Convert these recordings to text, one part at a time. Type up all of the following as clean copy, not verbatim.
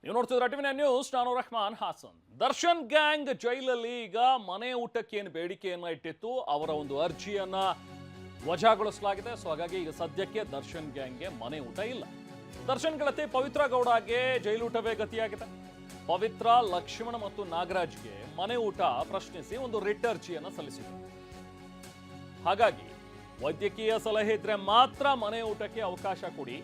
ನೀವು ನೋಡ್ತಿದ್ರೆ TV news. ನಾನು ರೆಹಮಾನ್ ಹಾಸನ್. ದರ್ಶನ್ ಗ್ಯಾಂಗ್ ಜೈಲಲ್ಲಿ ಈಗ ಮನೆ ಊಟಕ್ಕೆ ಏನು ಬೇಡಿಕೆಯನ್ನ ಇಟ್ಟಿತ್ತು, ಅವರ ಒಂದು ಅರ್ಜಿಯನ್ನ ವಜಾಗೊಳಿಸಲಾಗಿದೆ. ಸೊ ಹಾಗಾಗಿ ಈಗ ಸದ್ಯಕ್ಕೆ ದರ್ಶನ್ ಗ್ಯಾಂಗ್ಗೆ ಮನೆ ಊಟ ಇಲ್ಲ. ದರ್ಶನ್ ಗೆಳತಿ ಪವಿತ್ರ ಗೌಡಗೆ ಜೈಲೂಟವೇ ಗತಿಯಾಗಿದೆ. ಪವಿತ್ರ, ಲಕ್ಷ್ಮಣ ಮತ್ತು ನಾಗರಾಜ್ಗೆ ಮನೆ ಊಟ ಪ್ರಶ್ನಿಸಿ ಒಂದು ರಿಟ್ ಅರ್ಜಿಯನ್ನ ಸಲ್ಲಿಸಿದೆ. ಹಾಗಾಗಿ ವೈದ್ಯಕೀಯ ಸಲಹೆ ಇದ್ರೆ ಮಾತ್ರ ಮನೆ ಊಟಕ್ಕೆ ಅವಕಾಶ ಕೊಡಿ,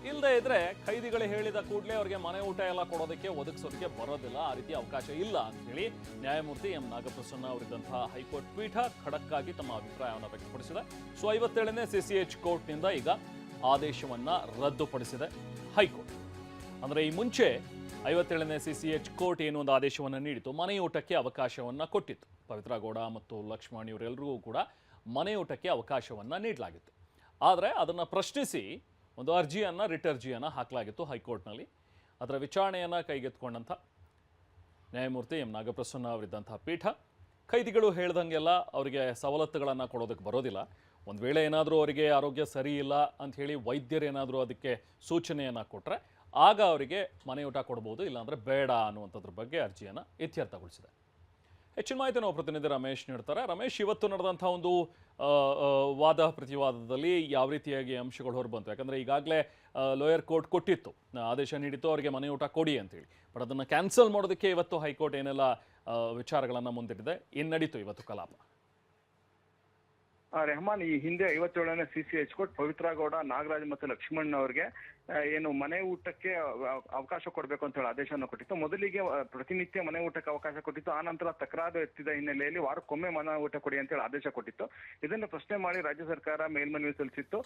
ಇಲ್ಲದೆ ಇದ್ರೆ ಖೈದಿಗಳು ಹೇಳಿದ ಕೂಡಲೇ ಅವರಿಗೆ ಮನೆ ಊಟ ಎಲ್ಲ ಕೊಡೋದಕ್ಕೆ ಒದಗಿಸೋದಕ್ಕೆ ಬರೋದಿಲ್ಲ, ಆ ರೀತಿ ಅವಕಾಶ ಇಲ್ಲ ಅಂತ ಹೇಳಿ ನ್ಯಾಯಮೂರ್ತಿ ಎಂ ನಾಗಪ್ರಸನ್ನ ಅವರಿದ್ದಂತಹ ಹೈಕೋರ್ಟ್ ಪೀಠ ಖಡಕ್ ಆಗಿ ತಮ್ಮ ಅಭಿಪ್ರಾಯವನ್ನು ವ್ಯಕ್ತಪಡಿಸಿದೆ. ಸೊ 57ನೇ CCH ಕೋರ್ಟ್ನಿಂದ ಈಗ ಆದೇಶವನ್ನ ರದ್ದುಪಡಿಸಿದೆ ಹೈಕೋರ್ಟ್. ಅಂದ್ರೆ ಈ ಮುಂಚೆ 57ನೇ CCH ಕೋರ್ಟ್ ಏನು ಒಂದು ಆದೇಶವನ್ನು ನೀಡಿತು, ಮನೆಯೂಟಕ್ಕೆ ಅವಕಾಶವನ್ನ ಕೊಟ್ಟಿತ್ತು. ಪವಿತ್ರ ಗೌಡ ಮತ್ತು ಲಕ್ಷ್ಮಣ್ ಇವರೆಲ್ಲರಿಗೂ ಕೂಡ ಮನೆಯೂಟಕ್ಕೆ ಅವಕಾಶವನ್ನ ನೀಡಲಾಗಿತ್ತು. ಆದರೆ ಅದನ್ನ ಪ್ರಶ್ನಿಸಿ ಒಂದು ರಿಟ್ ಅರ್ಜಿಯನ್ನು ಹಾಕಲಾಗಿತ್ತು ಹೈಕೋರ್ಟ್ನಲ್ಲಿ. ಅದರ ವಿಚಾರಣೆಯನ್ನು ಕೈಗೆತ್ತಿಕೊಂಡಂಥ ನ್ಯಾಯಮೂರ್ತಿ ಎಂ ನಾಗಪ್ರಸನ್ನ ಅವರಿದ್ದಂಥ ಪೀಠ, ಖೈದಿಗಳು ಹೇಳ್ದಂಗೆಲ್ಲ ಅವರಿಗೆ ಸವಲತ್ತುಗಳನ್ನು ಕೊಡೋದಕ್ಕೆ ಬರೋದಿಲ್ಲ. ಒಂದು ವೇಳೆ ಏನಾದರೂ ಅವರಿಗೆ ಆರೋಗ್ಯ ಸರಿ ಇಲ್ಲ ಅಂಥೇಳಿ ವೈದ್ಯರು ಏನಾದರೂ ಅದಕ್ಕೆ ಸೂಚನೆಯನ್ನು ಕೊಟ್ಟರೆ ಆಗ ಅವರಿಗೆ ಮನೆಯೂಟ ಕೊಡ್ಬೋದು, ಇಲ್ಲಾಂದರೆ ಬೇಡ ಅನ್ನುವಂಥದ್ರ ಬಗ್ಗೆ ಅರ್ಜಿಯನ್ನು ಇತ್ಯರ್ಥಗೊಳಿಸಿದೆ. ಹೆಚ್ಚಿನ ಮಾಹಿತಿ ನಾವು ಪ್ರತಿನಿಧಿ ರಮೇಶ್ ನೀಡ್ತಾರೆ. ರಮೇಶ್, ಇವತ್ತು ನಡೆದಂಥ ಒಂದು ವಾದ ಪ್ರತಿವಾದದಲ್ಲಿ ಯಾವ ರೀತಿಯಾಗಿ ಅಂಶಗಳು ಹೊರಬಂತು? ಯಾಕಂದರೆ ಈಗಾಗಲೇ ಲೋಯರ್ ಕೋರ್ಟ್ ಕೊಟ್ಟಿತ್ತು, ಆದೇಶ ನೀಡಿತ್ತು ಅವರಿಗೆ ಮನೆಯೂಟ ಕೊಡಿ ಅಂತೇಳಿ. ಬಟ್ ಅದನ್ನು ಕ್ಯಾನ್ಸಲ್ ಮಾಡೋದಕ್ಕೆ ಇವತ್ತು ಹೈಕೋರ್ಟ್ ಏನೆಲ್ಲ ವಿಚಾರಗಳನ್ನು ಮುಂದಿಟ್ಟಿದೆ, ಏನು ನಡೀತು ಇವತ್ತು ಕಲಾಪ? ರೆಹಮಾನ್, ಈ ಹಿಂದೆ 57ನೇ CCH ಕೋರ್ಟ್ ಪವಿತ್ರ ಗೌಡ, ನಾಗರಾಜ್ ಮತ್ತು ಲಕ್ಷ್ಮಣ್ ಅವರಿಗೆ ಏನು ಮನೆ ಊಟಕ್ಕೆ ಅವಕಾಶ ಕೊಡಬೇಕು ಅಂತ ಹೇಳಿ ಆದೇಶವನ್ನು ಕೊಟ್ಟಿತ್ತು. ಮೊದಲಿಗೆ ಪ್ರತಿನಿತ್ಯ ಮನೆ ಊಟಕ್ಕೆ ಅವಕಾಶ ಕೊಟ್ಟಿತ್ತು. ಆ ನಂತರ ತಕರಾರು ಎತ್ತಿದ ಹಿನ್ನೆಲೆಯಲ್ಲಿ ವಾರಕ್ಕೊಮ್ಮೆ ಮನೆ ಊಟ ಕೊಡಿ ಅಂತ ಹೇಳಿ ಆದೇಶ ಕೊಟ್ಟಿತ್ತು. ಇದನ್ನು ಪ್ರಶ್ನೆ ಮಾಡಿ ರಾಜ್ಯ ಸರ್ಕಾರ ಮೇಲ್ಮನವಿ ಸಲ್ಲಿಸಿತ್ತು.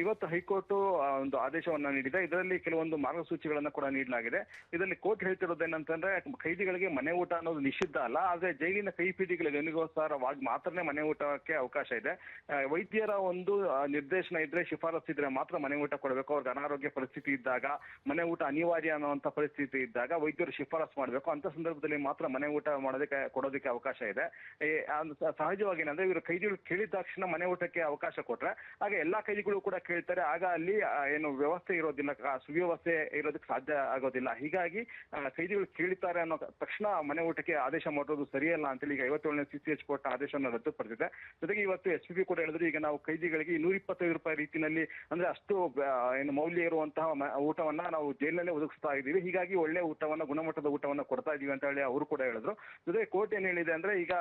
ಇವತ್ತು ಹೈಕೋರ್ಟ್ ಒಂದು ಆದೇಶವನ್ನ ನೀಡಿದೆ. ಇದರಲ್ಲಿ ಕೆಲವೊಂದು ಮಾರ್ಗಸೂಚಿಗಳನ್ನ ಕೂಡ ನೀಡಲಾಗಿದೆ. ಇದರಲ್ಲಿ ಕೋರ್ಟ್ ಹೇಳ್ತಿರೋದೇನಂತಂದ್ರೆ, ಖೈದಿಗಳಿಗೆ ಮನೆ ಊಟ ಅನ್ನೋದು ನಿಷಿದ್ಧ ಅಲ್ಲ, ಆದ್ರೆ ಜೈಲಿನ ಕೈಪಿಡಿಗಳಿಗೆ ಅನುಗೋಸ್ಕರವಾಗಿ ಮಾತ್ರನೇ ಮನೆ ಊಟಕ್ಕೆ ಅವಕಾಶ ಇದೆ. ವೈದ್ಯರ ಒಂದು ನಿರ್ದೇಶನ ಇದ್ರೆ, ಶಿಫಾರಸು ಇದ್ರೆ ಮಾತ್ರ ಮನೆ ಊಟ ಕೊಡಬೇಕು. ಅವ್ರಿಗೆ ಅನಾರೋಗ್ಯ ಪರಿಸ್ಥಿತಿ ಇದ್ದಾಗ, ಮನೆ ಊಟ ಅನಿವಾರ್ಯ ಅನ್ನುವಂತ ಪರಿಸ್ಥಿತಿ ಇದ್ದಾಗ ವೈದ್ಯರು ಶಿಫಾರಸು ಮಾಡಬೇಕು. ಅಂತ ಸಂದರ್ಭದಲ್ಲಿ ಮಾತ್ರ ಮನೆ ಊಟ ಕೊಡೋದಕ್ಕೆ ಅವಕಾಶ ಇದೆ. ಸಹಜವಾಗಿ ಏನಂದ್ರೆ, ಇವರು ಕೈದಿಗಳು ಕೇಳಿದ ತಕ್ಷಣ ಮನೆ ಊಟಕ್ಕೆ ಅವಕಾಶ ಕೊಟ್ರೆ ಆಗ ಎಲ್ಲಾ ಕೈದಿಗಳು ಕೂಡ ಕೇಳ್ತಾರೆ, ಆಗ ಅಲ್ಲಿ ಏನು ವ್ಯವಸ್ಥೆ ಇರೋದಿಲ್ಲ, ಸುವ್ಯವಸ್ಥೆ ಇರೋದಕ್ಕೆ ಸಾಧ್ಯ ಆಗೋದಿಲ್ಲ. ಹೀಗಾಗಿ ಕೈದಿಗಳು ಕೇಳ್ತಾರೆ ಅನ್ನೋ ತಕ್ಷಣ ಮನೆ ಊಟಕ್ಕೆ ಆದೇಶ ಮಾಡೋದು ಸರಿಯಲ್ಲ ಅಂತೇಳಿ ಈಗ 57ನೇ CCH ಕೋರ್ಟ್ ಆದೇಶವನ್ನು ರದ್ದುಪಡಿಸಿದೆ. ಜೊತೆಗೆ ಇವತ್ತು SPB ಕೂಡ ಹೇಳಿದ್ರು, ಈಗ ನಾವು ಕೈದಿಗಳಿಗೆ 125 ರೂಪಾಯಿ ರೀತಿಯಲ್ಲಿ, ಅಂದ್ರೆ ಅಷ್ಟು ಏನು ಮೌಲ್ಯ ಇರುವಂತಹ ಊಟವನ್ನ ನಾವು ಜೈಲಲ್ಲೇ ಒದಗಿಸ್ತಾ ಇದೀವಿ, ಹೀಗಾಗಿ ಒಳ್ಳೆ ಊಟವನ್ನ, ಗುಣಮಟ್ಟದ ಊಟವನ್ನ ಕೊಡ್ತಾ ಇದೀವಿ ಅಂತ ಹೇಳಿ ಅವರು ಕೂಡ ಹೇಳಿದ್ರು. ಜೊತೆಗೆ ಕೋರ್ಟ್ ಏನ್ ಹೇಳಿದೆ ಅಂದ್ರೆ, ಈಗ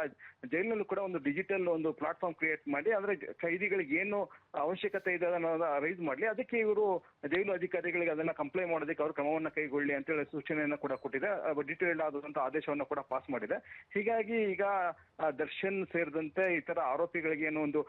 ಜೈಲಿನಲ್ಲೂ ಕೂಡ ಒಂದು ಡಿಜಿಟಲ್ ಒಂದು ಪ್ಲಾಟ್ಫಾರ್ಮ್ ಕ್ರಿಯೇಟ್ ಮಾಡಿ, ಅಂದ್ರೆ ಕೈದಿಗಳಿಗೆ ಏನು ಅವಶ್ಯಕತೆ ಇದೆ ಅನ್ನೋದನ್ನ ರೈಸ್ ಮಾಡ್ಲಿ, ಅದಕ್ಕೆ ಇವರು ಜೈಲು ಅಧಿಕಾರಿಗಳಿಗೆ ಅದನ್ನ ಕಂಪ್ಲೇಂಟ್ ಮಾಡೋದಕ್ಕೆ ಅವರು ಕ್ರಮವನ್ನ ಕೈಗೊಳ್ಳಿ ಅಂತ ಹೇಳಿ ಸೂಚನೆಯನ್ನ ಕೂಡ ಕೊಟ್ಟಿದೆ. ಡೀಟೇಲ್ಡ್ ಆದಂತಹ ಆದೇಶವನ್ನು ಕೂಡ ಪಾಸ್ ಮಾಡಿದೆ. ಹೀಗಾಗಿ ಈಗ ದರ್ಶನ್ ಸೇರಿದಂತೆ ಇತರ ಆರೋಪಿಗಳಿಗೆ ಏನೋ ಒಂದು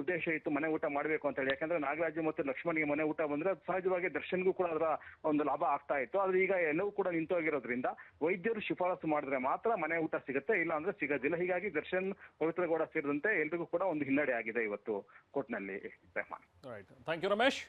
ಉದ್ದೇಶ ಇತ್ತು ಮನೆ ಊಟ ಮಾಡಬೇಕು ಅಂತ ಹೇಳಿ. ಯಾಕಂದ್ರೆ ನಾಗರಾಜ್ ಮತ್ತು ಲಕ್ಷ್ಮಣ್ಗೆ ಮನೆ ಊಟ ಬಂದ್ರೆ ಸಹಜವಾಗಿ ದರ್ಶನ್ಗೂ ಕೂಡ ಅದರ ಒಂದು ಲಾಭ ಆಗ್ತಾ ಇತ್ತು. ಆದ್ರೆ ಈಗ ಎಲ್ಲವೂ ಕೂಡ ನಿಂತೋಗಿರೋದ್ರಿಂದ ವೈದ್ಯರು ಶಿಫಾರಸು ಮಾಡಿದ್ರೆ ಮಾತ್ರ ಮನೆ ಊಟ ಸಿಗುತ್ತೆ, ಇಲ್ಲ ಅಂದ್ರೆ ಸಿಗೋದಿಲ್ಲ. ಹೀಗಾಗಿ ದರ್ಶನ್, ಪವಿತ್ರ ಗೌಡ ಸೇರಿದಂತೆ ಎಲ್ರಿಗೂ ಕೂಡ ಒಂದು ಹಿನ್ನಡೆ ಆಗಿದೆ ಇವತ್ತು ಕೋರ್ಟ್ನಲ್ಲಿ. Thank you Ramesh.